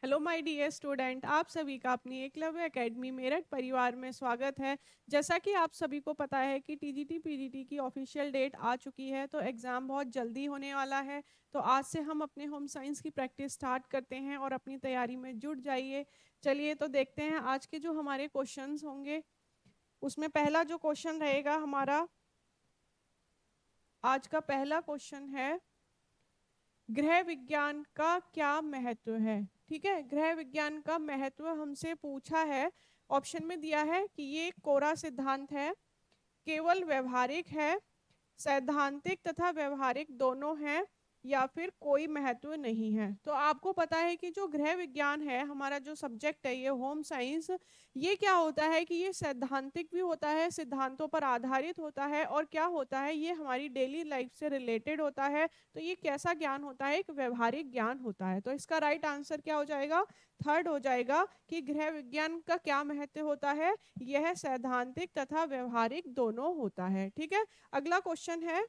Hello my dear student, आप सभी का अपनी एकलव्य एकेडमी मेरठ परिवार में स्वागत है। जैसा कि आप सभी को पता है कि टीजीटी पीजीटी की ऑफिशियल डेट आ चुकी है, तो एग्ज़ाम बहुत जल्दी होने वाला है। तो आज से हम अपने होम साइंस की प्रैक्टिस स्टार्ट करते हैं और अपनी तैयारी में जुट जाइए। चलिए तो देखते हैं आज के जो हमारे क्वेश्चंस होंगे। उसमें पहला जो क्वेश्चन रहेगा हमारा, आज का पहला क्वेश्चन है, गृह विज्ञान का क्या महत्व है। ठीक है, गृह विज्ञान का महत्व हमसे पूछा है। ऑप्शन में दिया है कि ये कोरा सिद्धांत है, केवल व्यवहारिक है, सैद्धांतिक तथा व्यवहारिक दोनों हैं, या फिर कोई महत्व नहीं है। तो आपको पता है कि जो गृह विज्ञान है, हमारा जो सब्जेक्ट है ये होम साइंस, ये क्या होता है कि ये सैद्धांतिक भी होता है, सिद्धांतों पर आधारित होता है, और क्या होता है ये हमारी डेली लाइफ से रिलेटेड होता है। तो ये कैसा ज्ञान होता है, एक व्यवहारिक ज्ञान होता है। तो इसका राइट आंसर क्या हो जाएगा, थर्ड हो जाएगा कि गृह विज्ञान का क्या महत्व होता है, यह सैद्धांतिक तथा व्यवहारिक दोनों होता है। ठीक है, अगला क्वेश्चन है,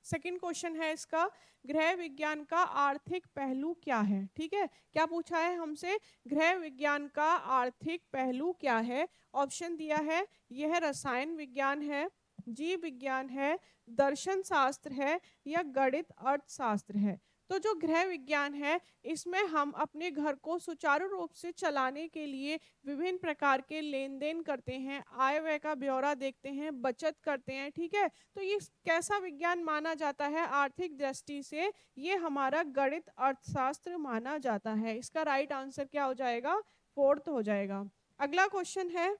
सेकंड क्वेश्चन है इसका, गृह विज्ञान का आर्थिक पहलू क्या है। ठीक है, क्या पूछा है हमसे, गृह विज्ञान का आर्थिक पहलू क्या है। ऑप्शन दिया है, यह रसायन विज्ञान है, जीव विज्ञान है, दर्शन शास्त्र है, या गणित अर्थशास्त्र है। तो जो गृह विज्ञान है, इसमें हम अपने घर को सुचारू रूप से चलाने के लिए विभिन्न प्रकार के लेन देन करते हैं, आय व्यय का ब्यौरा देखते हैं, बचत करते हैं। ठीक है, तो ये कैसा विज्ञान माना जाता है आर्थिक दृष्टि से, ये हमारा गणित अर्थशास्त्र माना जाता है। इसका राइट आंसर क्या हो जाएगा, फोर्थ हो जाएगा। अगला क्वेश्चन है,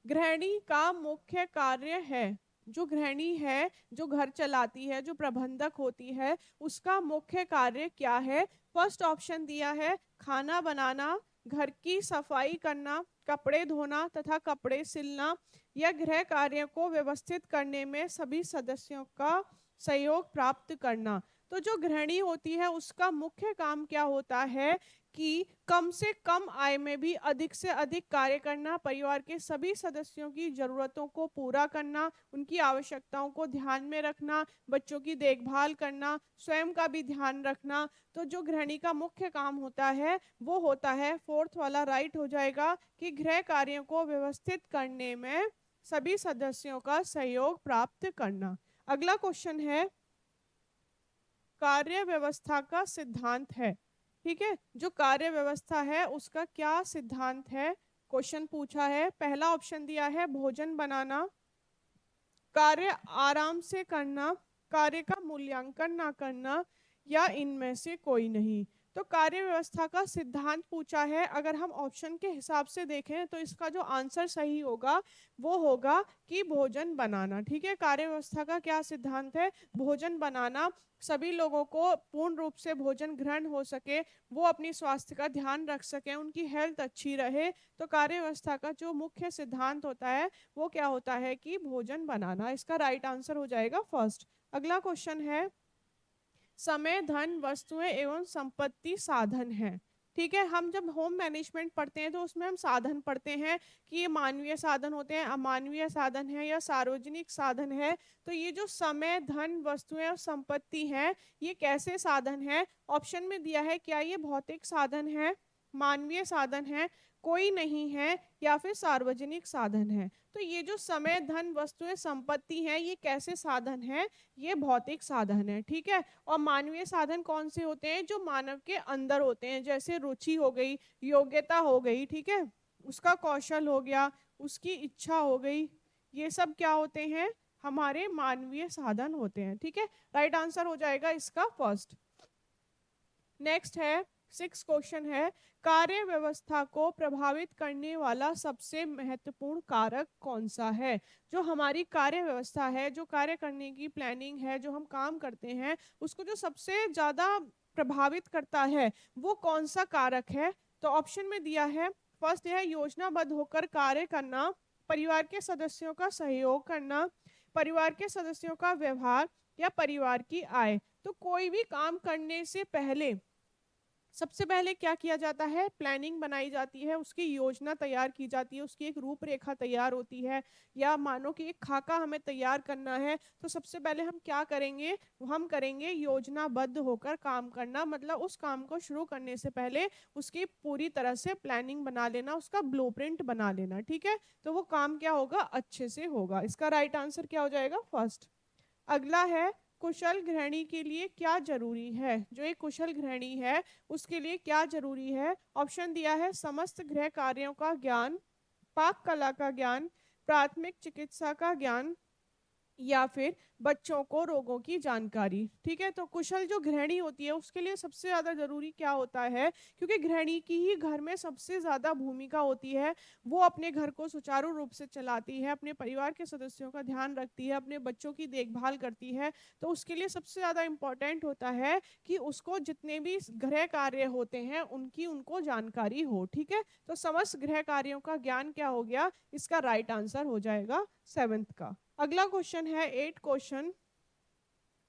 गृहिणी का मुख्य कार्य है। जो गृहिणी है, जो घर चलाती है, जो प्रबंधक होती है, उसका मुख्य कार्य क्या है। फर्स्ट ऑप्शन दिया है, खाना बनाना, घर की सफाई करना, कपड़े धोना तथा कपड़े सिलना, या गृह कार्यों को व्यवस्थित करने में सभी सदस्यों का सहयोग प्राप्त करना। तो जो गृहिणी होती है उसका मुख्य काम क्या होता है कि कम से कम आय में भी अधिक से अधिक कार्य करना, परिवार के सभी सदस्यों की जरूरतों को पूरा करना, उनकी आवश्यकताओं को ध्यान में रखना, बच्चों की देखभाल करना, स्वयं का भी ध्यान रखना। तो जो गृहिणी का मुख्य काम होता है वो होता है, फोर्थ वाला राइट हो जाएगा, कि गृह कार्यों को व्यवस्थित करने में सभी सदस्यों का सहयोग प्राप्त करना। अगला क्वेश्चन है, कार्य व्यवस्था का सिद्धांत है। ठीक है, जो कार्य व्यवस्था है उसका क्या सिद्धांत है, क्वेश्चन पूछा है। पहला ऑप्शन दिया है, भोजन बनाना, कार्य आराम से करना, कार्य का मूल्यांकन ना करना, या इनमें से कोई नहीं। तो कार्य व्यवस्था का सिद्धांत पूछा है, अगर हम ऑप्शन के हिसाब से देखें तो इसका जो आंसर सही होगा वो होगा कि भोजन बनाना। ठीक है, कार्य व्यवस्था का क्या सिद्धांत है, भोजन बनाना, सभी लोगों को पूर्ण रूप से भोजन ग्रहण हो सके, वो अपनी स्वास्थ्य का ध्यान रख सके, उनकी हेल्थ अच्छी रहे। तो कार्य व्यवस्था का जो मुख्य सिद्धांत होता है वो क्या होता है कि भोजन बनाना। इसका राइट आंसर हो जाएगा फर्स्ट। अगला क्वेश्चन है, समय धन वस्तुएं एवं संपत्ति साधन है। ठीक है, हम जब होम मैनेजमेंट पढ़ते हैं तो उसमें हम साधन पढ़ते हैं कि ये मानवीय साधन होते हैं, अमानवीय साधन है, या सार्वजनिक साधन है। तो ये जो समय धन वस्तुएं और संपत्ति है, ये कैसे साधन है। ऑप्शन में दिया है, क्या ये भौतिक साधन है, मानवीय साधन है, कोई नहीं है, या फिर सार्वजनिक साधन है। तो ये जो समय धन वस्तुएं संपत्ति है, ये कैसे साधन है, ये भौतिक साधन है। ठीक है, और मानवीय साधन कौन से होते हैं, जो मानव के अंदर होते हैं, जैसे रुचि हो गई, योग्यता हो गई, ठीक है, उसका कौशल हो गया, उसकी इच्छा हो गई, ये सब क्या होते हैं, हमारे मानवीय साधन होते हैं। ठीक है, राइट आंसर हो जाएगा इसका फर्स्ट। नेक्स्ट है, सिक्स क्वेश्चन है, कार्य व्यवस्था को प्रभावित करने वाला सबसे महत्वपूर्ण कारक कौन सा है। जो हमारी कार्य व्यवस्था है, जो कार्य करने की प्लानिंग है, जो हम काम करते हैं, उसको जो सबसे ज्यादा प्रभावित करता है वो कौन सा कारक है। तो ऑप्शन में दिया है, फर्स्ट है योजनाबद्ध होकर कार्य करना, परिवार के सदस्यों का सहयोग करना, परिवार के सदस्यों का व्यवहार, या परिवार की आय। तो कोई भी काम करने से पहले सबसे पहले क्या किया जाता है, प्लानिंग बनाई जाती है, उसकी योजना तैयार की जाती है, उसकी एक रूपरेखा तैयार होती है, या मानो कि एक खाका हमें तैयार करना है, तो सबसे पहले हम क्या करेंगे, हम करेंगे योजनाबद्ध होकर काम करना, मतलब उस काम को शुरू करने से पहले उसकी पूरी तरह से प्लानिंग बना लेना, उसका ब्लूप्रिंट बना लेना, ठीक है। तो वो काम क्या होगा, अच्छे से होगा। इसका राइट आंसर क्या हो जाएगा, फर्स्ट। अगला है, कुशल गृहिणी के लिए क्या जरूरी है। जो एक कुशल गृहिणी है उसके लिए क्या जरूरी है। ऑप्शन दिया है, समस्त गृह कार्यों का ज्ञान, पाक कला का ज्ञान, प्राथमिक चिकित्सा का ज्ञान, या फिर बच्चों को रोगों की जानकारी। ठीक है, तो कुशल जो गृहिणी होती है उसके लिए सबसे ज्यादा जरूरी क्या होता है, क्योंकि गृहिणी की ही घर में सबसे ज्यादा भूमिका होती है। वो अपने घर को सुचारू रूप से चलाती है, अपने परिवार के सदस्यों का ध्यान रखती है, अपने बच्चों की देखभाल करती है। तो उसके लिए सबसे ज्यादा इम्पोर्टेंट होता है कि उसको जितने भी गृह कार्य होते हैं उनकी उनको जानकारी हो। ठीक है, तो समस्त गृह कार्यों का ज्ञान क्या हो गया, इसका राइट आंसर हो जाएगा सेवेंथ का। अगला क्वेश्चन है 8 क्वेश्चन,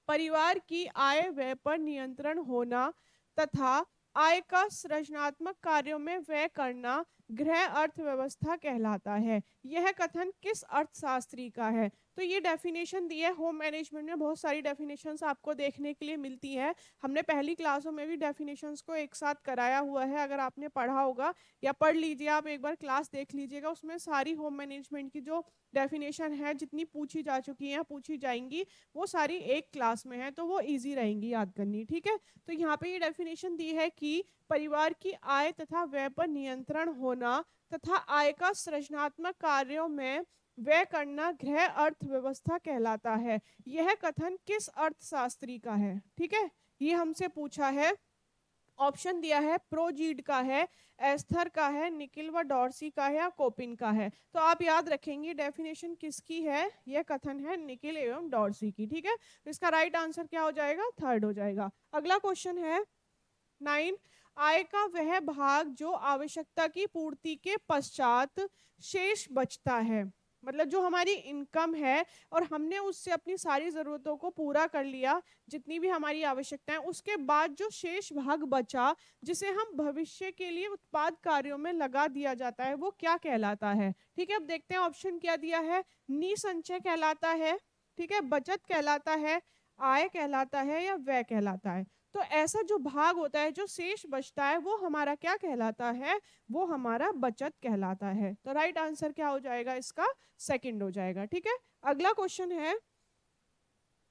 परिवार की आय व्यय पर नियंत्रण होना तथा आय का सृजनात्मक कार्यों में व्यय करना गृह अर्थव्यवस्था कहलाता है। यह कथन किस अर्थशास्त्री का है। तो ये डेफिनेशन दी है, होम मैनेजमेंट में बहुत सारी डेफिनेशंस आपको देखने के लिए मिलती है। हमने पहली क्लासों में भी डेफिनेशंस को एक साथ कराया हुआ है, अगर आपने पढ़ा होगा या पढ़ लीजिए, आप एक बार क्लास देख लीजिएगा, उसमें सारी होम मैनेजमेंट की जो डेफिनेशन है जितनी पूछी जा चुकी हैं पूछी जाएंगी वो सारी एक क्लास में है, तो वो इजी रहेंगी याद करनी। ठीक है, तो यहाँ पे ये डेफिनेशन दी है कि परिवार की आय तथा व्यय पर नियंत्रण होना तथा आय का सृजनात्मक कार्यों में व्यय करना गृह अर्थव्यवस्था कहलाता है। यह कथन किस अर्थशास्त्री का है। ठीक है, ये हमसे पूछा है। ऑप्शन दिया है, प्रोजीड का है, एस्थर का है, निकिल व डॉर्सी का है, या कोपिन का है। तो आप याद रखेंगे डेफिनेशन किसकी है, यह कथन है निकिल एवं डॉर्सी की। ठीक है, तो इसका राइट आंसर क्या हो जाएगा, थर्ड हो जाएगा। अगला क्वेश्चन है 9, आय का वह भाग जो आवश्यकता की पूर्ति के पश्चात शेष बचता है। मतलब जो हमारी इनकम है और हमने उससे अपनी सारी जरूरतों को पूरा कर लिया, जितनी भी हमारी आवश्यकताएं, उसके बाद जो शेष भाग बचा जिसे हम भविष्य के लिए उत्पाद कार्यों में लगा दिया जाता है, वो क्या कहलाता है। ठीक है, अब देखते हैं ऑप्शन क्या दिया है। निसंचय कहलाता है, ठीक है, बचत कहलाता है, आय कहलाता है, या व्यय कहलाता है। तो ऐसा जो भाग होता है जो शेष बचता है वो हमारा क्या कहलाता है, वो हमारा बचत कहलाता है। तो राइट आंसर क्या हो जाएगा इसका, सेकंड हो जाएगा। ठीक है, अगला क्वेश्चन है,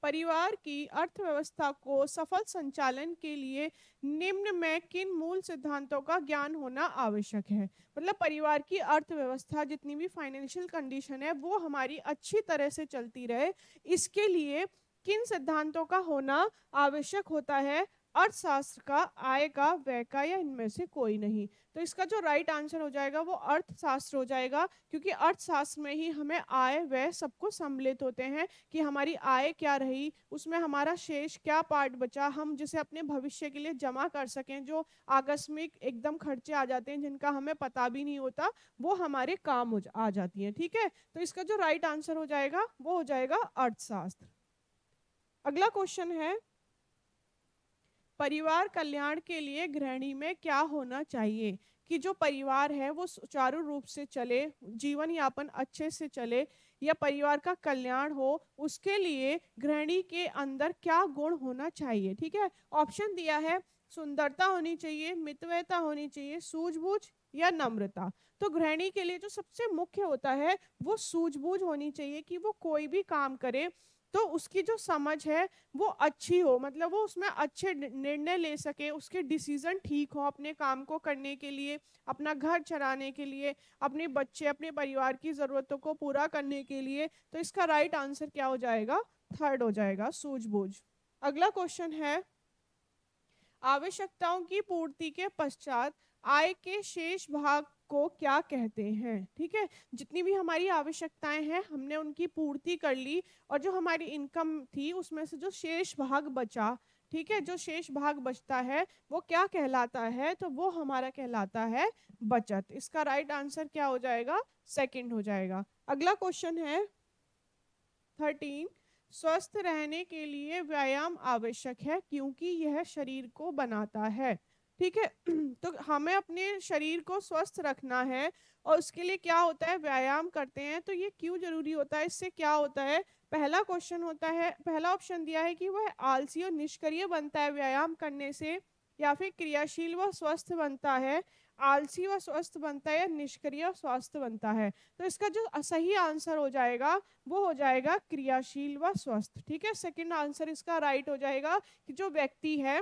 परिवार की अर्थव्यवस्था को सफल संचालन के लिए निम्न में किन मूल सिद्धांतों का ज्ञान होना आवश्यक है। मतलब परिवार की अर्थव्यवस्था जितनी भी फाइनेंशियल कंडीशन है वो हमारी अच्छी तरह से चलती रहे, इसके लिए किन सिद्धांतों का होना आवश्यक होता है। अर्थशास्त्र का, आय का, व्यय का, या इनमें से कोई नहीं। तो इसका जो राइट आंसर हो जाएगा वो अर्थशास्त्र हो जाएगा, क्योंकि अर्थशास्त्र में ही हमें आय व्यय सब कुछ सम्मिलित होते हैं कि हमारी आय क्या रही, उसमें हमारा शेष क्या पार्ट बचा, हम जिसे अपने भविष्य के लिए जमा कर सकें, जो आकस्मिक एकदम खर्चे आ जाते हैं जिनका हमें पता भी नहीं होता, वो हमारे काम आ जाती हैं। ठीक है, तो इसका जो राइट आंसर हो जाएगा वो हो जाएगा अर्थशास्त्र। अगला क्वेश्चन है, परिवार कल्याण के लिए गृहिणी में क्या होना चाहिए। कि जो परिवार है वो सुचारू रूप से चले, जीवन यापन अच्छे से चले, या परिवार का कल्याण हो, उसके लिए गृहिणी के अंदर क्या गुण होना चाहिए। ठीक है, ऑप्शन दिया है, सुंदरता होनी चाहिए, मितव्ययता होनी चाहिए, सूझबूझ, या नम्रता। तो गृहिणी के लिए जो सबसे मुख्य होता है वो सूझबूझ होनी चाहिए, कि वो कोई भी काम करे तो उसकी जो समझ है वो अच्छी हो, मतलब वो उसमें अच्छे निर्णय ले सके, उसके डिसीजन ठीक हो अपने काम को करने के लिए, अपना घर चलाने के लिए, अपने बच्चे अपने परिवार की जरूरतों को पूरा करने के लिए। तो इसका राइट आंसर क्या हो जाएगा, थर्ड हो जाएगा, सूझबूझ। अगला क्वेश्चन है, आवश्यकताओं की पूर्ति के पश्चात आय के शेष भाग को क्या कहते हैं। ठीक है, जितनी भी हमारी आवश्यकताएं हैं हमने उनकी पूर्ति कर ली, और जो हमारी इनकम थी उसमें से जो शेष भाग बचा, ठीक है, जो शेष भाग बचता है वो क्या कहलाता है, तो वो हमारा कहलाता है बचत। इसका राइट आंसर क्या हो जाएगा, सेकंड हो जाएगा। अगला क्वेश्चन है 13, स्वस्थ रहने के लिए व्यायाम आवश्यक है क्योंकि यह शरीर को बनाता है। ठीक है। तो हमें अपने शरीर को स्वस्थ रखना है और उसके लिए क्या होता है, व्यायाम करते हैं। तो ये क्यों जरूरी होता है, इससे क्या होता है, पहला क्वेश्चन होता है, पहला ऑप्शन दिया है कि वह आलसी और निष्क्रिय बनता है व्यायाम करने से, या फिर क्रियाशील व स्वस्थ बनता है। आलसी व स्वस्थ बनता है या निष्क्रिय और स्वस्थ बनता है। तो इसका जो सही आंसर हो जाएगा वो हो जाएगा क्रियाशील व स्वस्थ। ठीक है, सेकंड आंसर इसका राइट हो जाएगा कि जो व्यक्ति है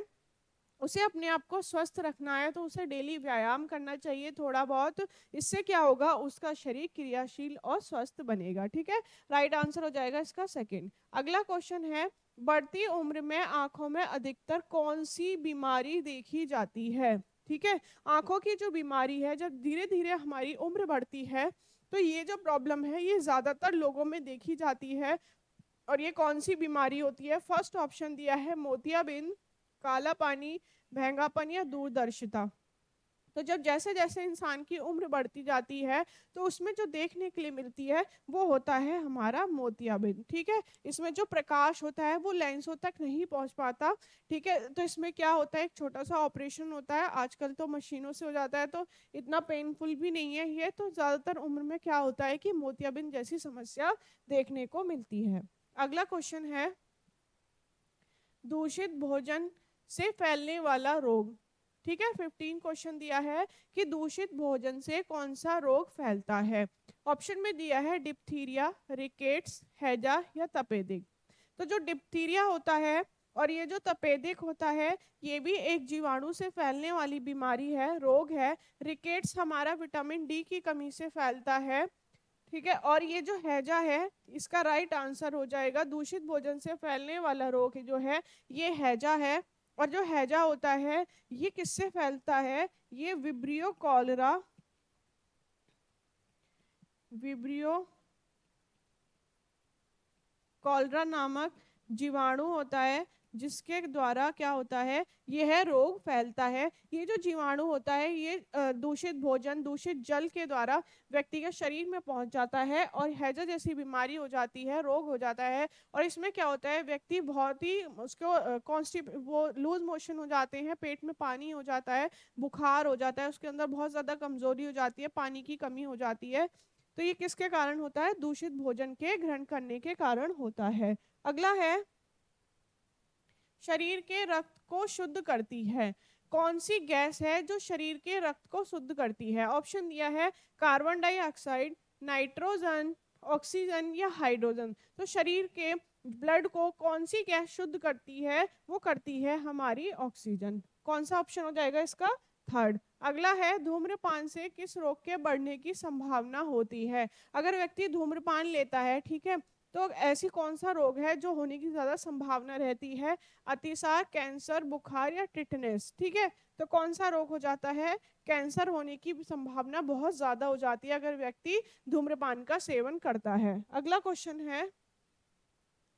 उसे अपने आप को स्वस्थ रखना है तो उसे डेली व्यायाम करना चाहिए थोड़ा बहुत। इससे क्या होगा, उसका शरीर क्रियाशील और स्वस्थ बनेगा। ठीक है, राइट आंसर हो जाएगा इसका सेकंड। अगला क्वेश्चन है, बढ़ती उम्र में आंखों में अधिकतर कौन सी बीमारी देखी जाती है। ठीक है, आंखों की जो बीमारी है, जब धीरे धीरे हमारी उम्र बढ़ती है तो ये जो प्रॉब्लम है ये ज्यादातर लोगों में देखी जाती है। और ये कौन सी बीमारी होती है, फर्स्ट ऑप्शन दिया है मोतियाबिंद, काला पानी, महंगापन या दूरदर्शिता। तो जब जैसे जैसे इंसान की उम्र बढ़ती जाती है तो उसमें जो देखने के लिए मिलती है वो होता है हमारा मोतियाबिंद। ठीक है, इसमें जो प्रकाश होता है वो लेंसों तक नहीं पहुंच पाता। ठीक है, तो इसमें क्या होता है, एक छोटा सा ऑपरेशन होता है, आजकल तो मशीनों से हो जाता है तो इतना पेनफुल भी नहीं है ये। तो ज्यादातर उम्र में क्या होता है कि मोतियाबिंद जैसी समस्या देखने को मिलती है। अगला क्वेश्चन है, दूषित भोजन से फैलने वाला रोग। ठीक है, 15 क्वेश्चन दिया है कि दूषित भोजन से कौन सा रोग फैलता है। ऑप्शन में दिया है डिप्थीरिया, रिकेट्स, हैजा या तपेदिक। तो जो डिप्थीरिया होता है और ये जो तपेदिक होता है ये भी एक जीवाणु से फैलने वाली बीमारी है, रोग है। रिकेट्स हमारा विटामिन डी की कमी से फैलता है। ठीक है, और ये जो हैजा है इसका राइट आंसर हो जाएगा, दूषित भोजन से फैलने वाला रोग जो है ये हैजा है। और जो हैजा होता है ये किससे फैलता है, ये विब्रियो कॉलरा, विब्रियो कॉलरा नामक जीवाणु होता है जिसके द्वारा क्या होता है, यह रोग फैलता है। ये जो जीवाणु होता है ये दूषित भोजन, दूषित जल के द्वारा व्यक्ति के शरीर में पहुंच जाता है और हैजा जैसी बीमारी हो जाती है, रोग हो जाता है। और इसमें क्या होता है, व्यक्ति बहुत ही उसको कॉन्स्टिप वो लूज मोशन हो जाते हैं, पेट में पानी हो जाता है, बुखार हो जाता है, उसके अंदर बहुत ज्यादा कमजोरी हो जाती है, पानी की कमी हो जाती है। तो ये किसके कारण होता है, दूषित भोजन के ग्रहण करने के कारण होता है। अगला है, शरीर के रक्त को शुद्ध करती है। कौन सी गैस है जो शरीर के रक्त को शुद्ध करती है। ऑप्शन दिया है कार्बन डाइऑक्साइड, नाइट्रोजन, ऑक्सीजन या हाइड्रोजन। तो शरीर के ब्लड को कौन सी गैस शुद्ध करती है, वो करती है हमारी ऑक्सीजन। कौन सा ऑप्शन हो जाएगा इसका, थर्ड। अगला है, धूम्रपान से किस रोग के बढ़ने की संभावना होती है। अगर व्यक्ति धूम्रपान लेता है, ठीक है, तो ऐसी कौन सा रोग है जो होने की ज्यादा संभावना रहती है, अतिसार, कैंसर, बुखार या टिटनेस। ठीक है, तो कौन सा रोग हो जाता है, कैंसर होने की संभावना बहुत ज्यादा हो जाती है अगर व्यक्ति धूम्रपान का सेवन करता है। अगला क्वेश्चन है,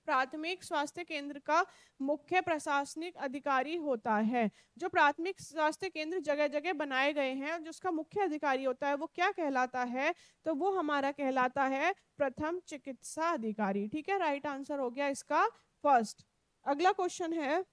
प्राथमिक स्वास्थ्य केंद्र का मुख्य प्रशासनिक अधिकारी होता है। जो प्राथमिक स्वास्थ्य केंद्र जगह जगह बनाए गए हैं और जिसका मुख्य अधिकारी होता है वो क्या कहलाता है, तो वो हमारा कहलाता है प्रथम चिकित्सा अधिकारी। ठीक है, राइट आंसर हो गया इसका फर्स्ट। अगला क्वेश्चन है,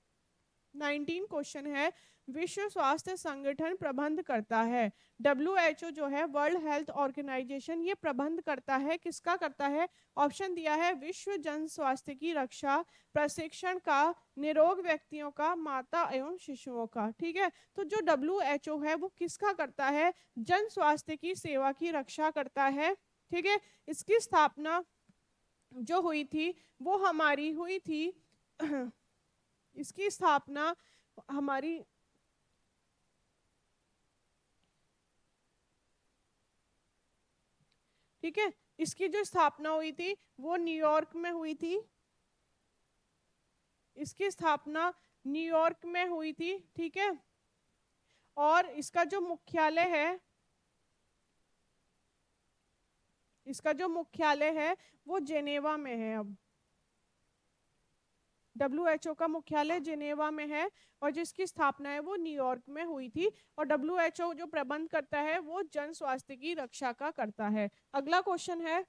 19 क्वेश्चन है, विश्व स्वास्थ्य संगठन प्रबंध करता है। WHO जो है, वर्ल्ड हेल्थ ऑर्गेनाइजेशन, ये प्रबंध करता है, किसका करता है। ऑप्शन दिया है विश्व जन स्वास्थ्य की रक्षा, प्रशिक्षण का, निरोग व्यक्तियों का, माता एवं शिशुओं का। ठीक है, तो जो WHO है वो किसका करता है, जन स्वास्थ्य की सेवा की रक्षा करता है। ठीक है, इसकी स्थापना जो हुई थी वो हमारी हुई थी इसकी स्थापना हमारी ठीक है, इसकी जो स्थापना हुई थी वो न्यूयॉर्क में हुई थी, इसकी स्थापना न्यूयॉर्क में हुई थी। ठीक है, और इसका जो मुख्यालय है, इसका जो मुख्यालय है वो जेनेवा में है। अब WHO का मुख्यालय जिनेवा में है और जिसकी स्थापना है वो न्यूयॉर्क में हुई थी। और WHO जो प्रबंध करता है वो जन स्वास्थ्य की रक्षा का करता है। अगला क्वेश्चन है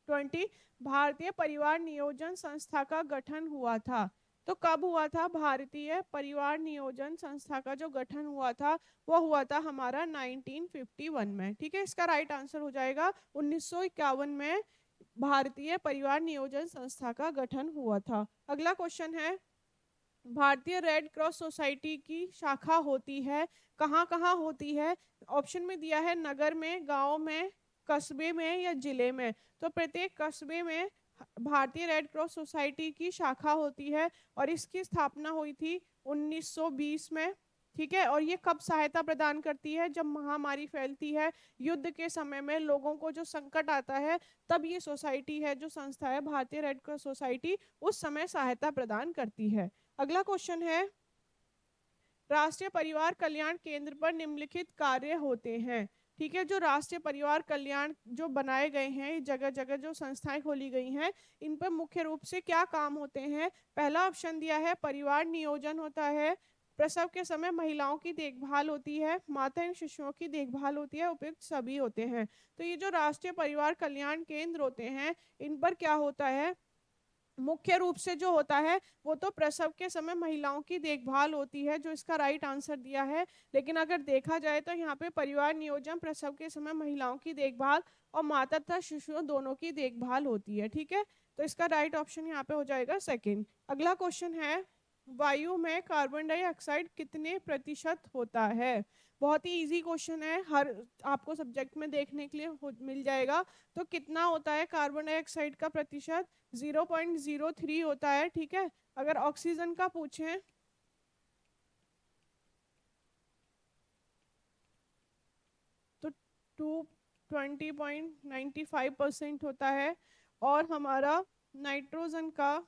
20, भारतीय परिवार नियोजन संस्था का गठन हुआ था। तो कब हुआ था? भारतीय परिवार नियोजन संस्था का जो गठन हुआ था वो हुआ था हमारा 1951 में। ठीक है, इसका राइट आंसर हो जाएगा 1951 में भारतीय परिवार नियोजन संस्था का गठन हुआ था। अगला क्वेश्चन है, भारतीय रेड क्रॉस सोसाइटी की शाखा होती है कहाँ कहाँ होती है? ऑप्शन में दिया है नगर में, गांव में, कस्बे में या जिले में। तो प्रत्येक कस्बे में भारतीय रेड क्रॉस सोसाइटी की शाखा होती है और इसकी स्थापना हुई थी 1920 में। ठीक है, और ये कब सहायता प्रदान करती है? जब महामारी फैलती है, युद्ध के समय में लोगों को जो संकट आता है, तब ये सोसाइटी है, जो संस्था है भारतीय रेड क्रॉस सोसाइटी, उस समय सहायता प्रदान करती है। अगला क्वेश्चन है, राष्ट्रीय परिवार कल्याण केंद्र पर निम्नलिखित कार्य होते हैं। ठीक है, जो राष्ट्रीय परिवार कल्याण जो बनाए गए हैं, जगह जगह जो संस्थाएं खोली गई हैं, इन पर मुख्य रूप से क्या काम होते हैं? पहला ऑप्शन दिया है परिवार नियोजन होता है, प्रसव के समय महिलाओं की देखभाल होती है, माता एवं शिशुओं की देखभाल होती है, उपयुक्त सभी होते हैं। तो ये जो राष्ट्रीय परिवार कल्याण केंद्र होते हैं, इन पर क्या होता है? मुख्य रूप से जो होता है वो तो प्रसव के समय महिलाओं की देखभाल होती है, जो इसका राइट आंसर दिया है। लेकिन अगर देखा जाए तो यहाँ पे परिवार नियोजन, प्रसव के समय महिलाओं की देखभाल और माता तथा शिशुओं दोनों की देखभाल होती है। ठीक है, तो इसका राइट ऑप्शन यहाँ पे हो जाएगा सेकंड। अगला क्वेश्चन है, वायु में कार्बन डाइऑक्साइड कितने प्रतिशत होता है? बहुत ही इजी क्वेश्चन है, हर आपको सब्जेक्ट में देखने के लिए मिल जाएगा। तो कितना होता है कार्बन डाइऑक्साइड का प्रतिशत? 0.03 होता है। ठीक है, अगर ऑक्सीजन का पूछें तो 20.95% होता है, और हमारा नाइट्रोजन का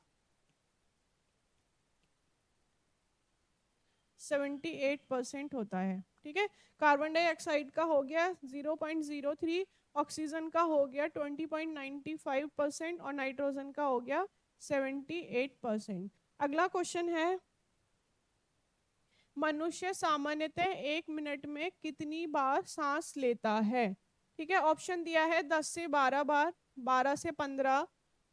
78% होता है। ठीक है, कार्बन डाइऑक्साइड का हो गया 0.03, ऑक्सीजन का हो गया 20.95% और नाइट्रोजन का हो गया 78%। अगला क्वेश्चन है, मनुष्य सामान्यतः 1 मिनट में कितनी बार सांस लेता है? ठीक है, ऑप्शन दिया है 10 से 12 बार, 12 से 15,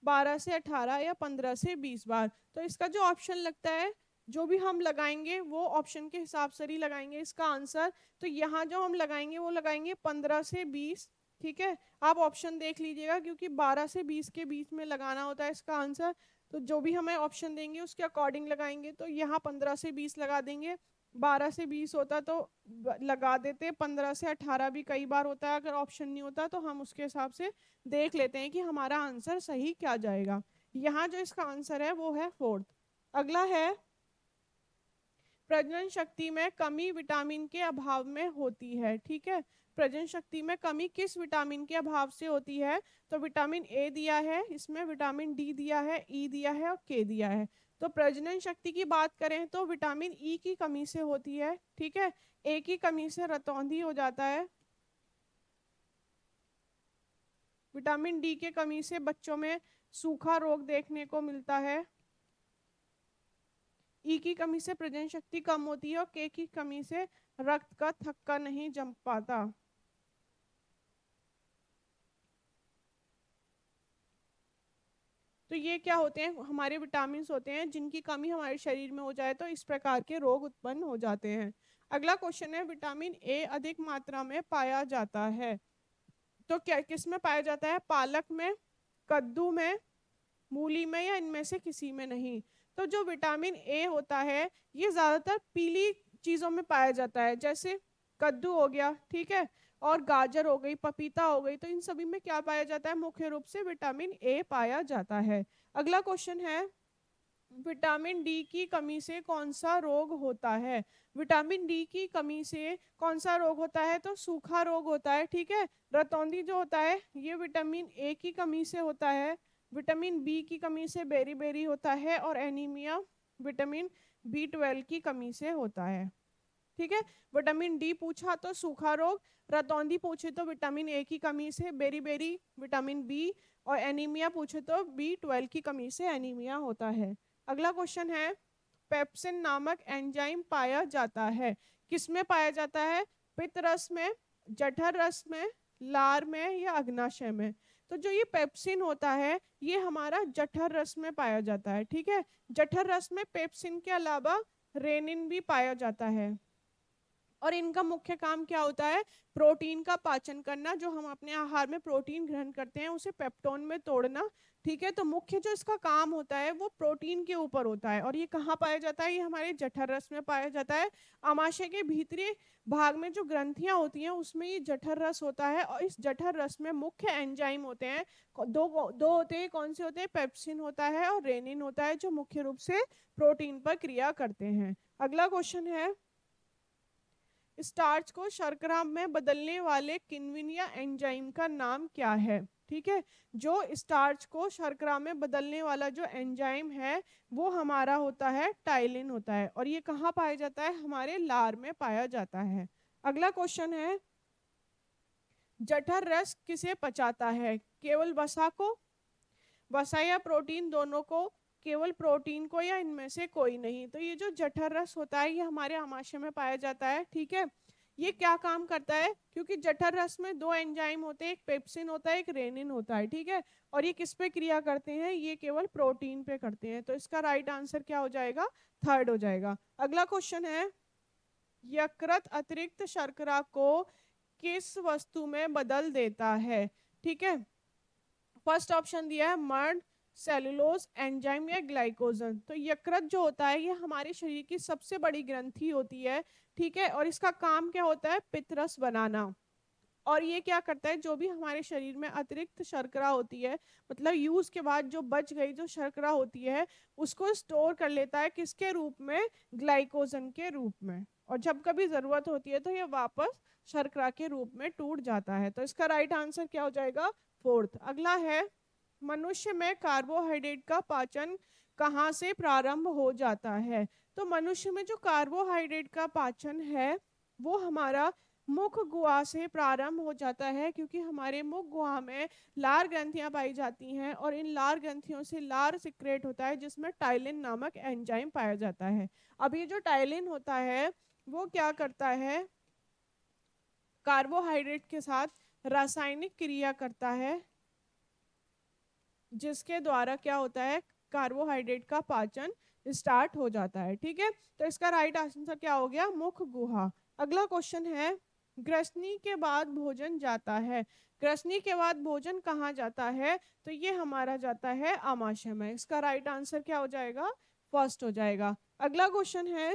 12 से 18 या 15 से 20 बार। तो इसका जो ऑप्शन लगता है, जो भी हम लगाएंगे वो ऑप्शन के हिसाब से ही लगाएंगे इसका आंसर। तो यहाँ जो हम लगाएंगे वो लगाएंगे 15 से 20। ठीक है, आप ऑप्शन देख लीजिएगा, क्योंकि 12 से 20 के बीच में लगाना होता है इसका आंसर। तो जो भी हमें ऑप्शन देंगे उसके अकॉर्डिंग लगाएंगे। तो यहाँ 15 से 20 लगा देंगे, 12 से 20 होता तो लगा देते, 15 से 18 भी कई बार होता है। अगर ऑप्शन नहीं होता तो हम उसके हिसाब से देख लेते हैं कि हमारा आंसर सही क्या जाएगा। यहाँ जो इसका आंसर है वो है फोर्थ। अगला है, प्रजनन शक्ति में कमी विटामिन के अभाव में होती है। ठीक है, प्रजनन शक्ति में कमी किस विटामिन के अभाव से होती है? तो विटामिन ए दिया है, इसमें विटामिन डी दिया है, ई दिया है और के दिया है। तो प्रजनन शक्ति की बात करें तो विटामिन ई की कमी से होती है। ठीक है, ए की कमी से रतौंधी हो जाता है, विटामिन डी के कमी से बच्चों में सूखा रोग देखने को मिलता है, ई की कमी से प्रजनन शक्ति कम होती है और के की कमी से रक्त का थक्का नहीं जम पाता। तो ये क्या होते हैं? हमारे विटामिन होते हैं जिनकी कमी हमारे शरीर में हो जाए तो इस प्रकार के रोग उत्पन्न हो जाते हैं। अगला क्वेश्चन है, विटामिन ए अधिक मात्रा में पाया जाता है, तो क्या किस में पाया जाता है? पालक में, कद्दू में, मूली में या इनमें से किसी में नहीं। तो जो विटामिन ए होता है ये ज्यादातर पीली चीजों में पाया जाता है, जैसे कद्दू हो गया, ठीक है, और गाजर हो गई, पपीता हो गई। तो इन सभी में क्या पाया जाता है? मुख्य रूप से विटामिन ए पाया जाता है। अगला क्वेश्चन है, विटामिन डी की कमी से कौन सा रोग होता है? विटामिन डी की कमी से कौन सा रोग होता है? तो सूखा रोग होता है। ठीक है, रतौंधी जो होता है ये विटामिन ए की कमी से होता है, विटामिन बी की कमी से बेरी बेरी होता है, और एनीमिया विटामिन B12 की कमी से होता है। ठीक है, विटामिन डी पूछा तो सूखा रोग, रतौंधी पूछे तो विटामिन ए की कमी से बेरी बेरी विटामिन बी, और एनीमिया पूछे तो B12 की कमी से एनीमिया होता है। अगला क्वेश्चन है, पेप्सिन नामक एंजाइम पाया जाता है, किसमें पाया जाता है? पित्त रस में, जठर रस में, लार में या अग्नाशय में? तो जो ये पेप्सिन होता है ये हमारा जठर रस में पाया जाता है। ठीक है, जठर रस में पेप्सिन के अलावा रेनिन भी पाया जाता है और इनका मुख्य काम क्या होता है, प्रोटीन का पाचन करना। जो हम अपने आहार में प्रोटीन ग्रहण करते हैं उसे पेप्टोन में तोड़ना। ठीक है, तो मुख्य जो इसका काम होता है वो प्रोटीन के ऊपर होता है और ये कहाँ पाया जाता है, ये हमारे जठर रस में पाया जाता है। आमाशय के भीतरी भाग में जो ग्रंथियां होती हैं उसमें ये जठर रस होता है और इस जठर रस में मुख्य एंजाइम होते हैं। दो होते हैं, कौन से होते हैं, पेप्सिन होता है और रेनिन होता है, जो मुख्य रूप से प्रोटीन पर क्रिया करते हैं। अगला क्वेश्चन है, स्टार्च को शर्करा में बदलने वाले किण्वन या एंजाइम का नाम क्या है। ठीक है, जो स्टार्च को शर्करा में बदलने वाला जो एंजाइम है वो हमारा होता है टाइलिन होता है और ये कहाँ पाया जाता है, हमारे लार में पाया जाता है। अगला क्वेश्चन है, जठर रस किसे पचाता है, केवल वसा को, वसा या प्रोटीन दोनों को, केवल प्रोटीन को, या इनमें से कोई नहीं। तो ये जो जठर रस होता है ये हमारे आमाशय में पाया जाता है। ठीक है, ये क्या काम करता है, क्योंकि जठर रस में दो एंजाइम होते हैं, एक पेप्सिन होता है एक रेनिन होता है। ठीक है, और ये किस पे क्रिया करते हैं, ये केवल प्रोटीन पे करते हैं। तो इसका राइट आंसर क्या हो जाएगा, थर्ड हो जाएगा। अगला क्वेश्चन है, यकृत अतिरिक्त शर्करा को किस वस्तु में बदल देता है। ठीक है, फर्स्ट ऑप्शन दिया है मर्द, सेलुलोज, एंजाइम या ग्लाइकोजन। तो यकृत जो होता है ये हमारे शरीर की सबसे बड़ी ग्रंथि होती है। ठीक है, और इसका काम क्या होता है, पित्तरस बनाना। और ये क्या करता है, जो भी हमारे शरीर में अतिरिक्त शर्करा होती है, मतलब यूज के बाद जो बच गई जो शर्करा होती है उसको स्टोर कर लेता है, किसके रूप में, ग्लाइकोजन के रूप में। और जब कभी जरूरत होती है तो ये वापस शर्करा के रूप में टूट जाता है। तो इसका राइट आंसर क्या हो जाएगा, फोर्थ। अगला है, मनुष्य में कार्बोहाइड्रेट का पाचन कहाँ से प्रारंभ हो जाता है। तो मनुष्य में जो कार्बोहाइड्रेट का पाचन है वो हमारा मुख गुहा से प्रारंभ हो जाता है, क्योंकि हमारे मुख गुहा में लार ग्रंथियां पाई जाती हैं और इन लार ग्रंथियों से लार सिक्रेट होता है जिसमें टाइलिन नामक एंजाइम पाया जाता है। अब ये जो टाइलिन होता है वो क्या करता है, कार्बोहाइड्रेट के साथ रासायनिक क्रिया करता है जिसके द्वारा क्या होता है, कार्बोहाइड्रेट का पाचन स्टार्ट हो जाता है। ठीक है, तो इसका राइट आंसर क्या हो गया, मुख गुहा। अगला क्वेश्चन है, ग्रसनी के बाद भोजन जाता है, ग्रसनी के बाद भोजन कहाँ जाता है, तो ये हमारा जाता है आमाशय में। इसका राइट आंसर क्या हो जाएगा, फर्स्ट हो जाएगा। अगला क्वेश्चन है,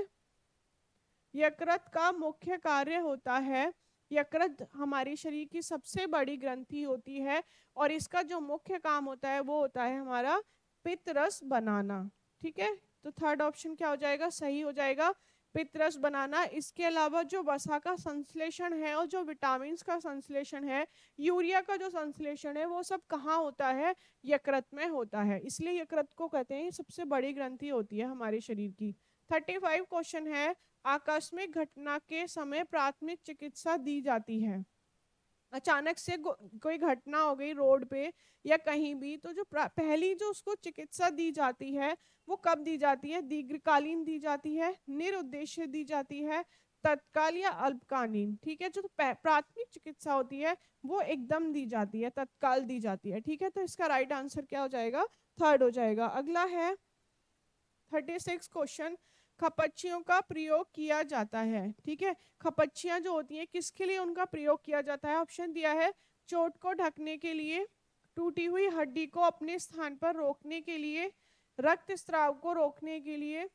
यकृत का मुख्य कार्य होता है, यकृत हमारे शरीर की सबसे बड़ी ग्रंथि होती है और इसका जो मुख्य काम होता है वो होता है हमारा पित्तरस बनाना। ठीक है, तो थर्ड ऑप्शन क्या हो जाएगा, सही हो जाएगा, पित्तरस बनाना। इसके अलावा जो वसा का संश्लेषण है और जो विटामिन का संश्लेषण है, यूरिया का जो संश्लेषण है, वो सब कहाँ होता है, यकृत में होता है। इसलिए यकृत को कहते हैं सबसे बड़ी ग्रंथि होती है हमारे शरीर की। 35 क्वेश्चन है, आकस्मिक घटना के समय प्राथमिक चिकित्सा दी जाती है। अचानक से कोई घटना हो गई रोड पे या कहीं भी, तो जो पहली जो उसको चिकित्सा दी जाती है वो कब दी जाती है, दीर्घकालीन दी जाती है, निरुद्देश्य दी जाती है, तत्काल या अल्पकालीन। ठीक है, जो प्राथमिक चिकित्सा होती है वो एकदम दी जाती है, तत्काल दी जाती है। ठीक है, तो इसका राइट आंसर क्या हो जाएगा, थर्ड हो जाएगा। अगला है 36 क्वेश्चन, खपच्चियों का प्रयोग किया जाता है। ठीक है, खपच्चियां जो होती हैं किसके लिए उनका प्रयोग किया जाता है, ऑप्शन दिया है चोट को ढकने के लिए, टूटी हुई हड्डी को अपने स्थान पर रोकने के लिए, रक्त स्राव को रोकने के लिए,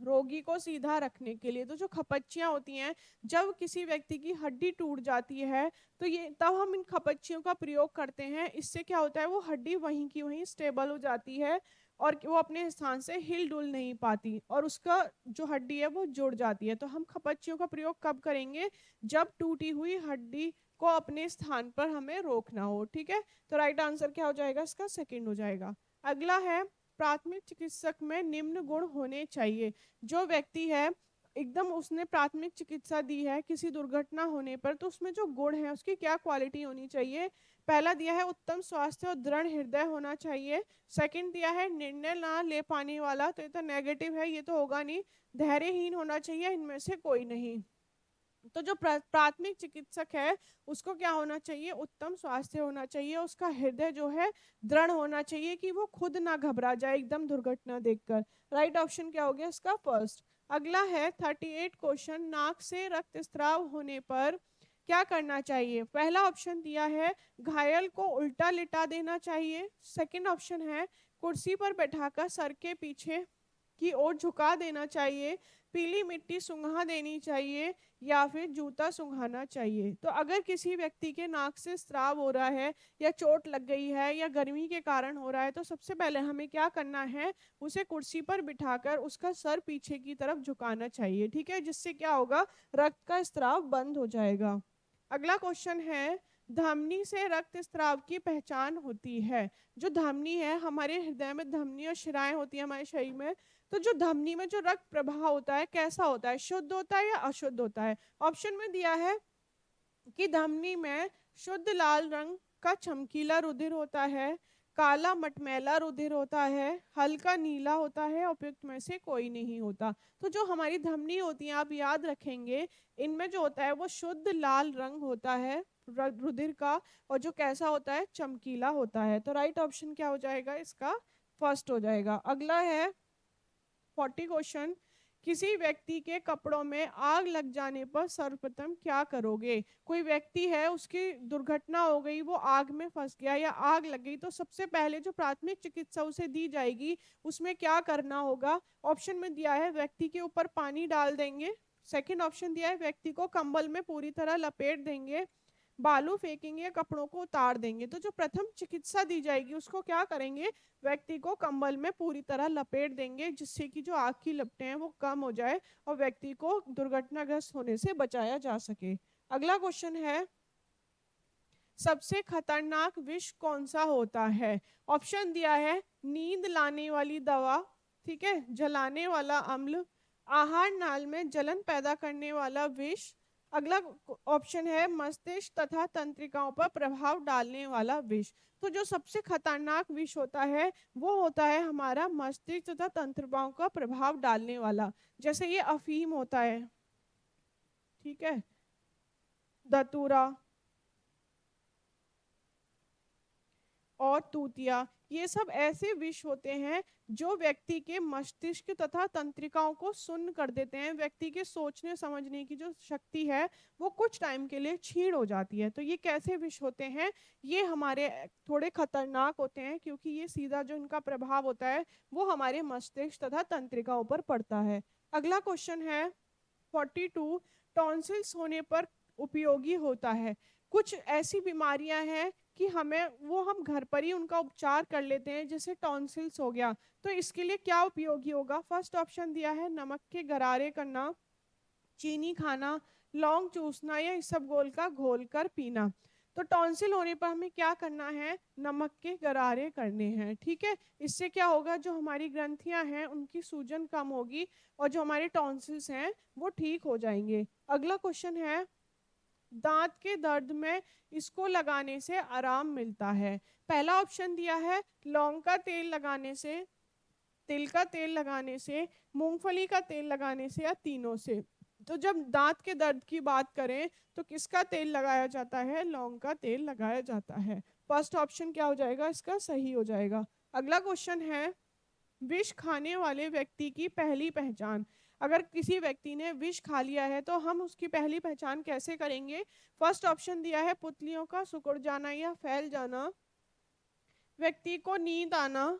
रोगी को सीधा रखने के लिए। तो जो खपच्चियां होती हैं, जब किसी व्यक्ति की हड्डी टूट जाती है तो ये तब हम इन खपच्चियों का प्रयोग करते हैं। इससे क्या होता है, वो हड्डी वहीं की वहीं स्टेबल हो जाती है और वो अपने स्थान से हिल डुल नहीं पाती और उसका जो हड्डी है वो जुड़ जाती है। तो हम खपच्चियों का प्रयोग कब करेंगे, जब टूटी हुई हड्डी को अपने स्थान पर हमें रोकना हो। ठीक है, तो राइट आंसर क्या हो जाएगा, इसका सेकंड हो जाएगा। अगला है, प्राथमिक चिकित्सक में निम्न गुण होने चाहिए। जो व्यक्ति है एकदम उसने प्राथमिक चिकित्सा दी है किसी दुर्घटना होने पर, तो उसमें जो गुण है उसकी क्या क्वालिटी होनी चाहिए। पहला दिया है उत्तम स्वास्थ्य और दृढ़ हृदय होना चाहिए। सेकंड दिया है निर्णय ना ले पाने वाला, तो ये तो नेगेटिव है, ये तो होगा नहीं। धैर्यहीन होना चाहिए, इनमें से कोई नहीं। तो जो प्राथमिक चिकित्सक है उसको क्या होना चाहिए, उत्तम स्वास्थ्य होना चाहिए, उसका हृदय जो है दृढ़ होना चाहिए कि वो खुद ना घबरा जाए एकदम दुर्घटना देखकर। राइट ऑप्शन क्या हो गया इसका, फर्स्ट। अगला है 38 क्वेश्चन, नाक से रक्तस्राव होने पर क्या करना चाहिए। पहला ऑप्शन दिया है घायल को उल्टा लिटा देना चाहिए। सेकंड ऑप्शन है कुर्सी पर बैठाकर सर के पीछे की ओर झुका देना चाहिए, पीली मिट्टी सुंघा देनी चाहिए, या फिर जूता सुंघाना चाहिए। तो अगर किसी व्यक्ति के नाक से स्राव हो रहा है या चोट लग गई है या गर्मी के कारण हो रहा है तो सबसे पहले हमें क्या करना है, उसे कुर्सी पर बिठाकर उसका सर पीछे की तरफ झुकाना चाहिए, ठीक है, जिससे क्या होगा, रक्त का स्राव बंद हो जाएगा। अगला क्वेश्चन है धमनी से रक्त स्राव की पहचान होती है। जो धमनी है, हमारे हृदय में धमनी और शिराएं होती है हमारे शरीर में, तो जो धमनी में जो रक्त प्रवाह होता है कैसा होता है, शुद्ध होता है या अशुद्ध होता है। ऑप्शन में दिया है कि धमनी में शुद्ध लाल रंग का चमकीला रुधिर होता है, काला मटमैला रुधिर होता है, हल्का नीला होता है, उपयुक्त में से कोई नहीं होता। तो जो हमारी धमनी होती है आप याद रखेंगे, इनमें जो होता है वो शुद्ध लाल रंग होता है रुधिर का, और जो कैसा होता है, चमकीला होता है। तो राइट ऑप्शन क्या हो जाएगा इसका, फर्स्ट हो जाएगा। अगला है 40 क्वेश्चन, किसी व्यक्ति के कपड़ों में आग लग जाने पर सर्वप्रथम क्या करोगे। कोई व्यक्ति है उसकी दुर्घटना हो गई, वो आग में फंस गया या आग लग गई, तो सबसे पहले जो प्राथमिक चिकित्सा उसे दी जाएगी उसमें क्या करना होगा। ऑप्शन में दिया है व्यक्ति के ऊपर पानी डाल देंगे। सेकंड ऑप्शन दिया है व्यक्ति को कंबल में पूरी तरह लपेट देंगे, बालू फेंकेंगे, कपड़ों को उतार देंगे। तो जो प्रथम चिकित्सा दी जाएगी उसको क्या करेंगे, व्यक्ति को कंबल में पूरी तरह लपेट देंगे, जिससे कि जो आग की लपटें हैं वो कम हो जाए और व्यक्ति को दुर्घटनाग्रस्त होने से बचाया जा सके। अगला क्वेश्चन है सबसे खतरनाक विष कौन सा होता है। ऑप्शन दिया है नींद लाने वाली दवा, ठीक है, जलाने वाला अम्ल, आहार नाल में जलन पैदा करने वाला विष। अगला ऑप्शन है मस्तिष्क तथा तंत्रिकाओं पर प्रभाव डालने वाला विष। तो जो सबसे खतरनाक विष होता है वो होता है हमारा मस्तिष्क तथा तंत्रिकाओं का प्रभाव डालने वाला, जैसे ये अफीम होता है, ठीक है, दतूरा और तूतिया, ये सब ऐसे विष होते हैं जो व्यक्ति के मस्तिष्क तथा तंत्रिकाओं को सुन्न कर देते हैं। व्यक्ति के सोचने समझने की जो शक्ति है वो कुछ टाइम के लिए छीण हो जाती है। तो ये कैसे विष होते हैं, ये हमारे थोड़े खतरनाक होते हैं क्योंकि ये सीधा जो इनका प्रभाव होता है वो हमारे मस्तिष्क तथा तंत्रिकाओं पर पड़ता है। अगला क्वेश्चन है 42, टॉन्सिल्स होने पर उपयोगी होता है। कुछ ऐसी बीमारियां हैं कि हम घर पर ही उनका उपचार कर लेते हैं, जैसे टॉन्सिल्स हो गया, तो इसके लिए क्या उपयोगी होगा। फर्स्ट ऑप्शन दिया है नमक के गरारे करना, चीनी खाना, लौंग चूसना या इसबगोल का घोल कर पीना। तो टॉन्सिल होने पर हमें क्या करना है, नमक के गरारे करने हैं, ठीक है। इससे क्या होगा, जो हमारी ग्रंथियां हैं उनकी सूजन कम होगी और जो हमारे टॉन्सिल्स हैं वो ठीक हो जाएंगे। अगला क्वेश्चन है दांत के दर्द में इसको लगाने से आराम मिलता है। पहला ऑप्शन दिया है लौंग का तेल लगाने से, तिल का तेल लगाने से, मूंगफली का तेल लगाने से, या तीनों से। तो जब दांत के दर्द की बात करें तो किसका तेल लगाया जाता है, लौंग का तेल लगाया जाता है। फर्स्ट ऑप्शन क्या हो जाएगा इसका, सही हो जाएगा। अगला क्वेश्चन है विष खाने वाले व्यक्ति की पहली पहचान। अगर किसी व्यक्ति ने विष खा लिया है तो हम उसकी पहली पहचान कैसे करेंगे। फर्स्ट ऑप्शन दिया है पुतलियों का सिकुड़ जाना या फैल जाना, व्यक्ति को नींद आना,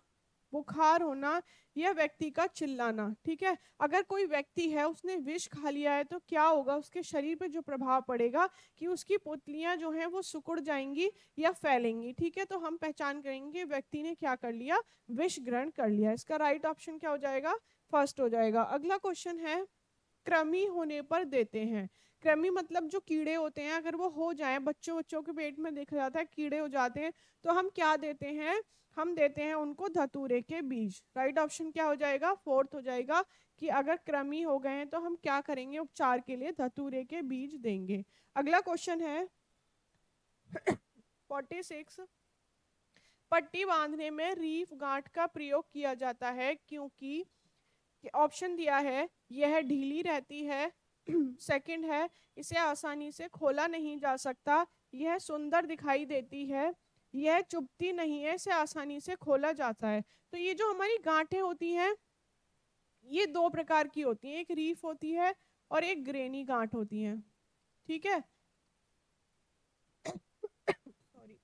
बुखार होना, या व्यक्ति का चिल्लाना, ठीक है। अगर कोई व्यक्ति है उसने विष खा लिया है तो क्या होगा, उसके शरीर पे जो प्रभाव पड़ेगा कि उसकी पुतलियां जो हैं वो सिकुड़ जाएंगी या फैलेंगी, ठीक है। तो हम पहचान करेंगे व्यक्ति ने क्या कर लिया, विष ग्रहण कर लिया। इसका राइट ऑप्शन क्या हो जाएगा, फर्स्ट हो जाएगा। अगला क्वेश्चन है कृमि होने पर देते हैं। कृमि मतलब जो कीड़े होते हैं, अगर वो हो जाए, बच्चों बच्चों के पेट में देखा जाता है कीड़े हो जाते हैं, तो हम क्या देते हैं, हम देते हैं उनको धतूरे के बीज। राइट ऑप्शन क्या हो जाएगा, फोर्थ हो जाएगा, कि अगर कृमि हो गए हैं तो हम क्या करेंगे, उपचार के लिए धतूरे के बीज देंगे। अगला क्वेश्चन है 46, पट्टी बांधने में रीफ गांठ का प्रयोग किया जाता है क्योंकि ऑप्शन दिया है यह ढीली रहती है, सेकंड है इसे आसानी से खोला नहीं जा सकता, यह सुंदर दिखाई देती है, यह चुभती नहीं है, इसे आसानी से खोला जाता है। तो ये जो हमारी गांठें होती हैं ये दो प्रकार की होती हैं, एक रीफ होती है और एक ग्रेनी गांठ होती है। ठीक है, सॉरी,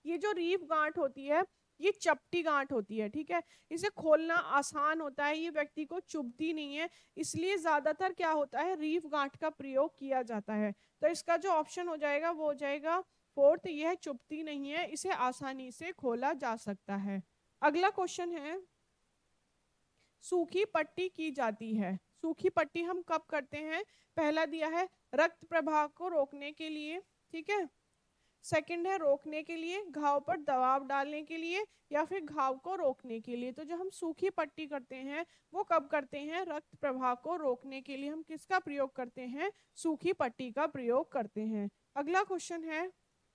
ये जो रीफ गांठ होती है ये चपटी गांठ होती है। ठीक है, इसे खोलना आसान होता है, ये व्यक्ति को चुभती नहीं है, इसलिए ज्यादातर क्या होता है रीफ गांठ का प्रयोग किया जाता है। तो इसका जो ऑप्शन हो जाएगा वो हो जाएगा फोर्थ, यह चुभती नहीं है, इसे आसानी से खोला जा सकता है। अगला क्वेश्चन है सूखी पट्टी की जाती है। सूखी पट्टी हम कब करते हैं? पहला दिया है रक्त प्रवाह को रोकने के लिए, ठीक है, सेकंड है रोकने के लिए, घाव पर दबाव डालने के लिए, या फिर घाव को रोकने के लिए। तो जो हम सूखी पट्टी करते हैं वो कब करते हैं? रक्त प्रवाह को रोकने के लिए हम किसका प्रयोग करते हैं? सूखी पट्टी का प्रयोग करते हैं। अगला क्वेश्चन है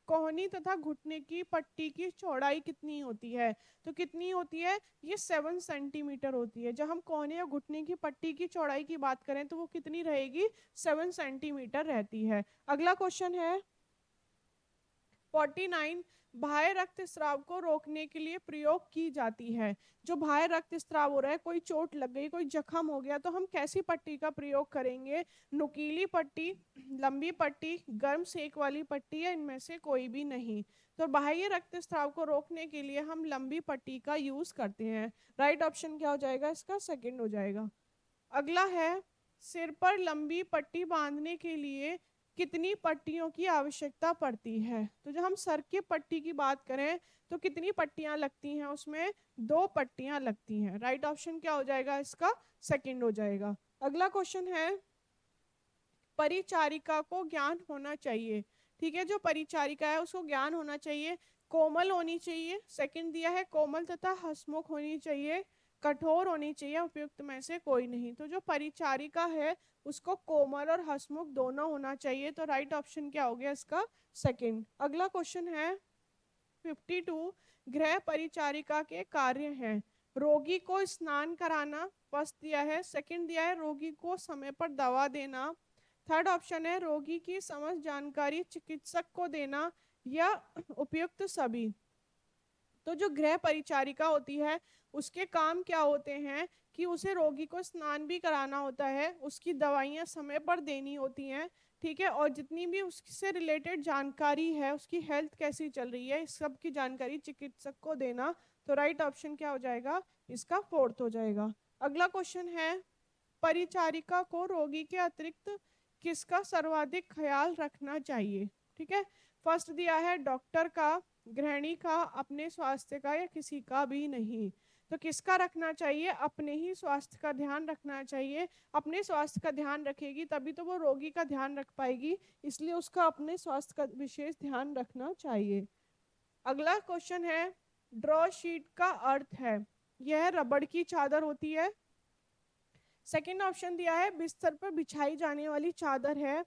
कोहनी तथा घुटने की पट्टी की चौड़ाई कितनी होती है? तो कितनी होती है? ये 7 सेंटीमीटर होती है। जब हम कोहनी या घुटने की पट्टी की चौड़ाई की बात करें तो वो कितनी रहेगी? 7 सेंटीमीटर रहती है। अगला क्वेश्चन है 49 बाह्य रक्तस्राव को रोकने के लिए प्रयोग की जाती है। जो बाह्य रक्तस्राव हो रहा है, कोई चोट लग गई, कोई जख्म हो गया, तो हम कैसी पट्टी का प्रयोग करेंगे? नुकीली पट्टी, लंबी पट्टी, गर्म सेक वाली पट्टी, या इनमें से कोई भी नहीं। तो बाह्य रक्तस्राव को रोकने के लिए हम लंबी पट्टी का यूज करते हैं। राइट ऑप्शन क्या हो जाएगा इसका? सेकंड हो जाएगा। अगला है सिर पर लंबी पट्टी बांधने के लिए कितनी पट्टियों की आवश्यकता पड़ती है? तो जब हम सर की पट्टी की बात करें तो कितनी पट्टियां लगती हैं? उसमें 2 पट्टियां लगती हैं। राइट ऑप्शन क्या हो जाएगा इसका? सेकंड हो जाएगा। अगला क्वेश्चन है परिचारिका को ज्ञान होना चाहिए। ठीक है, जो परिचारिका है उसको ज्ञान होना चाहिए, कोमल होनी चाहिए, सेकंड दिया है कोमल तथा हंसमुख होनी चाहिए, कठोर होनी चाहिए, उपयुक्त में से कोई नहीं। तो जो परिचारिका है उसको कोमल और हंसमुख दोनों होना चाहिए। तो राइट ऑप्शन क्या हो गया इसका? सेकंड। अगला क्वेश्चन है 52 गृह परिचारिका के कार्य हैं। रोगी को स्नान कराना फर्स्ट दिया है, सेकंड दिया है रोगी को समय पर दवा देना, थर्ड ऑप्शन है रोगी की समस्त जानकारी चिकित्सक को देना, या उपयुक्त सभी। तो जो गृह परिचारिका होती है उसके काम क्या होते हैं कि उसे रोगी को स्नान भी कराना होता है, उसकी दवाइयाँ समय पर देनी होती हैं, ठीक है, और जितनी भी उससे रिलेटेड जानकारी है, उसकी हेल्थ कैसी चल रही है, इस सब की जानकारी चिकित्सक को देना। तो राइट ऑप्शन क्या हो जाएगा इसका? फोर्थ हो जाएगा। अगला क्वेश्चन है परिचारिका को रोगी के अतिरिक्त किसका सर्वाधिक ख्याल रखना चाहिए? ठीक है, फर्स्ट दिया है डॉक्टर का, गृहिणी का, अपने स्वास्थ्य का, या किसी का भी नहीं। तो किसका रखना चाहिए? अपने ही स्वास्थ्य का ध्यान रखना चाहिए। अपने स्वास्थ्य का ध्यान रखेगी तभी तो वो रोगी का ध्यान रख पाएगी, इसलिए उसका अपने स्वास्थ्य का विशेष ध्यान रखना चाहिए। अगला क्वेश्चन है ड्रॉ शीट का अर्थ है, यह रबड़ की चादर होती है, सेकंड ऑप्शन दिया है बिस्तर पर बिछाई जाने वाली चादर है,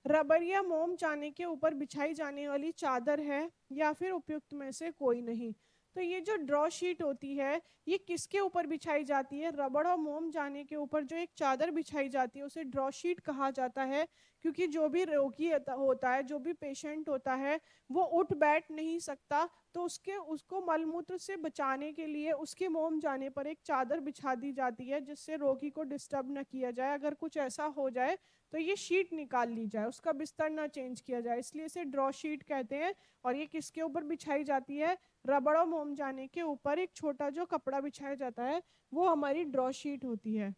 रबर या मोम जाने के ऊपर बिछाई जाने वाली चादर है, या फिर उपयुक्त में से कोई नहीं। तो ये जो ड्रॉ शीट होती है ये किसके ऊपर बिछाई जाती है? रबड़ और मोम जाने के ऊपर जो एक चादर बिछाई जाती है उसे ड्रॉ शीट कहा जाता है, क्योंकि जो भी रोगी होता है, जो भी पेशेंट होता है, वो उठ बैठ नहीं सकता, तो उसको मलमूत्र से बचाने के लिए उसके मोम जाने पर एक चादर बिछा दी जाती है, जिससे रोगी को डिस्टर्ब न किया जाए। अगर कुछ ऐसा हो जाए तो ये शीट निकाल ली जाए, उसका बिस्तर ना चेंज किया जाए, इसलिए इसे ड्रॉ शीट कहते हैं। और ये किसके ऊपर बिछाई जाती है? रबड़ और मोम जाने के ऊपर एक छोटा जो कपड़ा बिछाया जाता है वो हमारी ड्रॉ शीट होती है।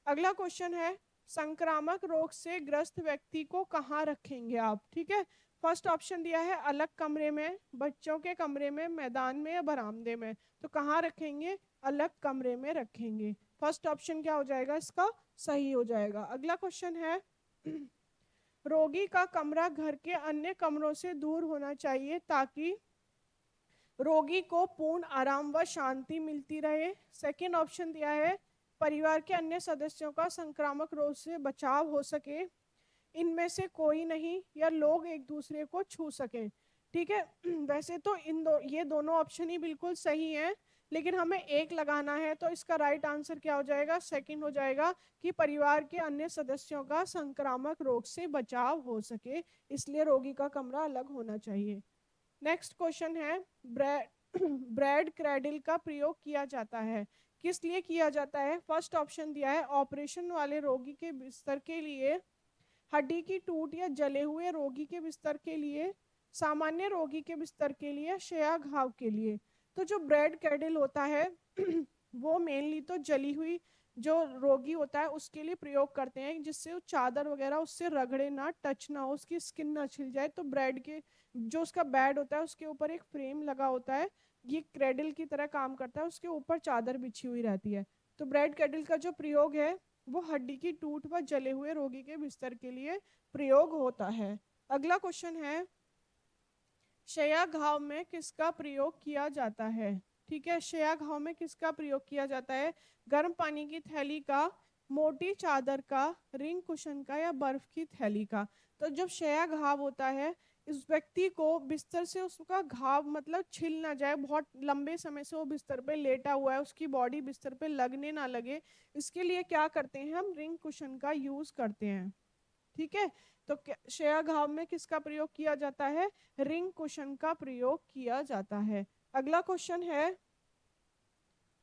अगला क्वेश्चन है संक्रामक रोग से ग्रस्त व्यक्ति को कहाँ रखेंगे आप? ठीक है, फर्स्ट ऑप्शन दिया है अलग कमरे में, बच्चों के कमरे में, मैदान में, या बरामदे में। तो कहाँ रखेंगे? अलग कमरे में रखेंगे। फर्स्ट ऑप्शन क्या हो जाएगा इसका? सही हो जाएगा। अगला क्वेश्चन है रोगी का कमरा घर के अन्य कमरों से दूर होना चाहिए ताकि रोगी को पूर्ण आराम व शांति मिलती रहे। सेकेंड ऑप्शन दिया है परिवार के अन्य सदस्यों का संक्रामक रोग से बचाव हो सके, इनमें से कोई नहीं, या लोग एक दूसरे को छू सकें। ठीक है, वैसे तो ये दोनों ऑप्शन ही बिल्कुल सही हैं, लेकिन हमें एक लगाना है, तो इसका राइट आंसर क्या हो जाएगा? सेकंड हो जाएगा कि परिवार के अन्य सदस्यों का संक्रामक रोग से बचाव हो सके, इसलिए रोगी का कमरा अलग होना चाहिए। नेक्स्ट क्वेश्चन है, ब्रेड ब्रेड क्रैडल का प्रयोग किया जाता है, किस लिए किया जाता है? फर्स्ट ऑप्शन दिया है ऑपरेशन वाले रोगी के बिस्तर के लिए, हड्डी की टूट या जले हुए रोगी के बिस्तर के लिए, सामान्य रोगी के बिस्तर के लिए, शया घाव के लिए। तो जो ब्रेड कैडल होता है वो मेनली तो जली हुई जो रोगी होता है उसके लिए प्रयोग करते हैं, जिससे वो चादर वगैरह उससे रगड़े ना, टच ना हो, उसकी स्किन ना छिल जाए। तो ब्रेड के जो उसका बेड होता है उसके ऊपर एक फ्रेम लगा होता है, ये क्रेडल की तरह काम करता है, उसके ऊपर चादर बिछी हुई रहती है। तो ब्रेड कैडल का जो प्रयोग है वो हड्डी की टूट व जले हुए रोगी के बिस्तर के लिए प्रयोग होता है। अगला क्वेश्चन है, शया घाव में किसका प्रयोग किया जाता है? ठीक है, शया घाव में किसका प्रयोग किया जाता है? गर्म पानी की थैली का, मोटी चादर का, रिंग कुशन का, या बर्फ की थैली का? तो जब शया घाव होता है, इस व्यक्ति को बिस्तर से उसका घाव मतलब छिल ना जाए, बहुत लंबे समय से वो बिस्तर पे लेटा हुआ है, उसकी बॉडी बिस्तर पे लगने ना लगे, इसके लिए क्या करते हैं? हम रिंग कुशन का यूज करते हैं। ठीक है, तो शया घाव में किसका प्रयोग किया जाता है? रिंग कुशन का प्रयोग किया जाता है। अगला क्वेश्चन है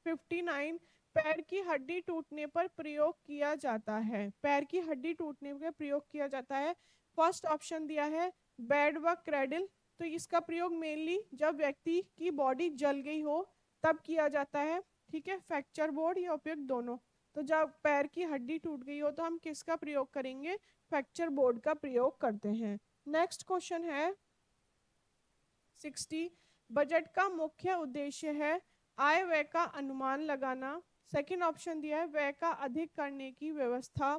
59, पैर की हड्डी टूटने पर प्रयोग किया जाता है, पैर की हड्डी टूटने पर प्रयोग किया जाता है। फर्स्ट ऑप्शन दिया है बेड व क्रेडल, तो इसका प्रयोग मेनली जब व्यक्ति की बॉडी जल गई हो तब किया जाता है। ठीक है, फ्रैक्चर बोर्ड या उपयुक्त दोनों। तो जब पैर की हड्डी टूट गई हो तो हम किसका प्रयोग करेंगे? फ्रैक्चर बोर्ड का प्रयोग करते हैं। नेक्स्ट क्वेश्चन है 60, बजट का मुख्य उद्देश्य है आय व्यय का अनुमान लगाना। सेकंड ऑप्शन दिया है व्यय का अधिक करने की व्यवस्था,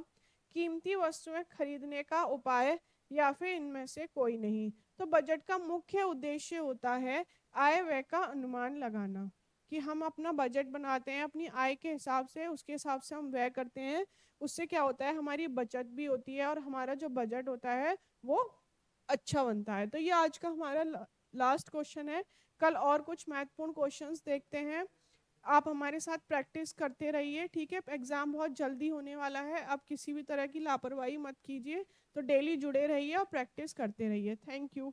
कीमती वस्तुएं खरीदने का उपाय, या फिर इनमें से कोई नहीं। तो बजट का मुख्य उद्देश्य होता है आय व्यय का अनुमान लगाना, कि हम अपना बजट बनाते हैं अपनी आय के हिसाब से, उसके हिसाब से हम व्यय करते हैं। उससे क्या होता है, हमारी बचत भी होती है और हमारा जो बजट होता है वो अच्छा बनता है। तो ये आज का हमारा लास्ट क्वेश्चन है। कल और कुछ महत्वपूर्ण क्वेश्चंस देखते हैं। आप हमारे साथ प्रैक्टिस करते रहिए। ठीक है, एग्जाम बहुत जल्दी होने वाला है, आप किसी भी तरह की लापरवाही मत कीजिए। तो डेली जुड़े रहिए और प्रैक्टिस करते रहिए। Thank you.